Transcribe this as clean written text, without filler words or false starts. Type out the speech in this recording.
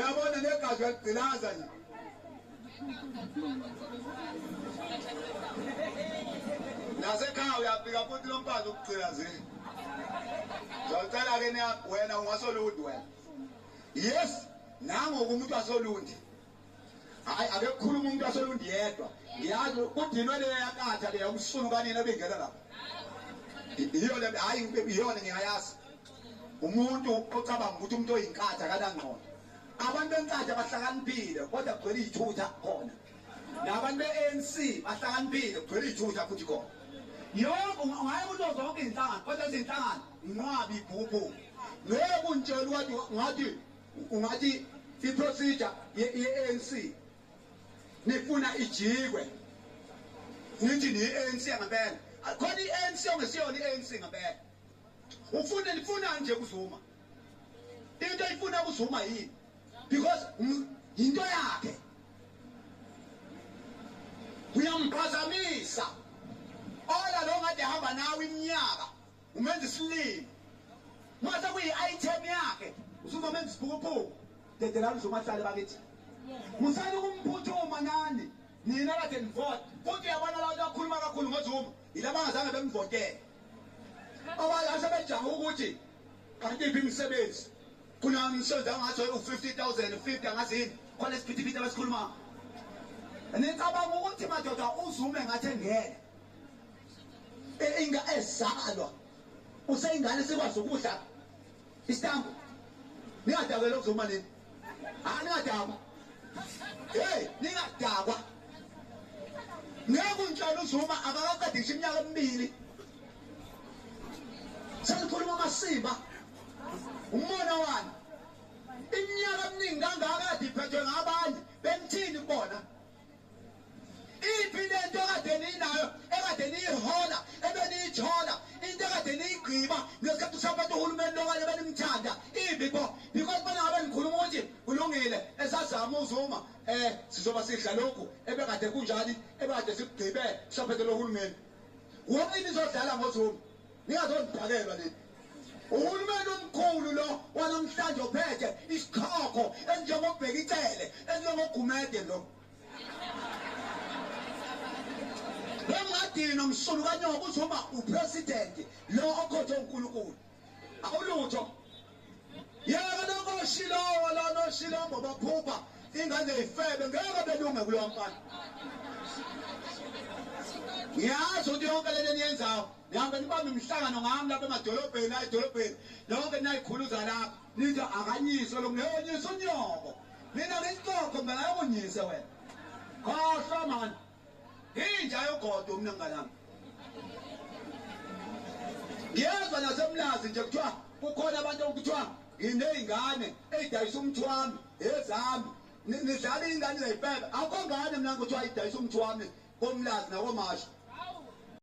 uyabona negazi uyagcilaza nje nasekhaya uyafika futhi lo mfazi ukugcilazile uzocela ke wena ungasolundi wena yes nangoku umuntu wasolundi hayi ake kukhuluma umuntu wasolundi yedwa ngiyazi kudinwe le yakatha le umsunu kanini ebengena lapha iyo le hayi iyona ngiyayazi umuntu ocabanga ukuthi umuntu oyinkatha kanangqondo abantu benkatha bahlakaniphile kodwa kugcwele izithutha khona nabantu be-ANC bahlakaniphile kugcwele izithutha futhi khona yonke ungaye kuzo zonke izinhlangano kodwa izinhlangano inqwabi ibhubhu ngeke kuntshela ukuthi ungathi i-procedure ye-ANC nifuna ijikwe nithi ni-ANC ngempela khona i-ANC ongesiyona i-ANC ngempela nifuna nje kuZuma into ifuna kuZuma yini because into yakhe uyamphazamisa ola lo ngade hamba nawe iminyaka umenza isilimo mase kuyi-item yakhe usuzomenza isiphukuphuku dedela uZuma hlale bakithi musani kumphuthuma nani nina kade nivote futhi uyabona la akhuluma kakhulu ngoZuma yilaba bangazange bemvotele abanye sebejaha ukuthi kanti iphi imisebenzi kuna umsebenzi angathi u50,000 50 angazini khona isiphithiphithi abasikhuluma nicabanga ukuthi madoda uZuma engathi engene ezalwa useyingane sikwazi ukudla isitambu ningadakela uZuma nini ningadakwa hey ningadakwa ngeke untshela uZuma akakaqedisha iminyaka emibili senikhuluma amasimba umona wani iminyaka eminingi kangaka kade iphethwe ngabanye bemthini bona iphi lento ekade ninayo ekade niyihola ebeniyithola into ekade niyigqiba ngesikhathi usaphatha uhulumeni lokanye benimthanda iphi bo because bona ngabe nikhuluma ukuthi kulungile esazama uZuma sizoba sidla lokhu ebekade kunjani ebekade sikugqibe sisaphethe lo hulumeni wonke nizodlala ngoZuma ningazondibhakelwa nini uhulumeni omkhulu lo wanamhlanje ophethe isikhokho enjengobheka icele enjengogumede lo bengadina umsulu kanyoka uZuma upresident lo okhotho uNkulunkulu awulutho yeke nokoshilo lo noshilombo baphupha ingane ifebe ngeke belunge kulo mfana ngiyazi ukuthi yonke lento eniyenzayo nihambe nibambe imihlangano ngami lapha emadolobheni edolobheni lonke nayikhuluza lapha nithi akanyiswe lo ngiyonyisa unyoko mina ngisixoxo mina ngayonyise wena khohlwa mani inja yogodo mina ngalami ngiyezwa nasemlazi nje kuthiwa kukhona abantu okuthiwa ngineyingane eyidayisa umthwami ezami nidlala ingane zayibheka akho ngane mina ngikuthiwa idayisa umthwami komlazi nakomasha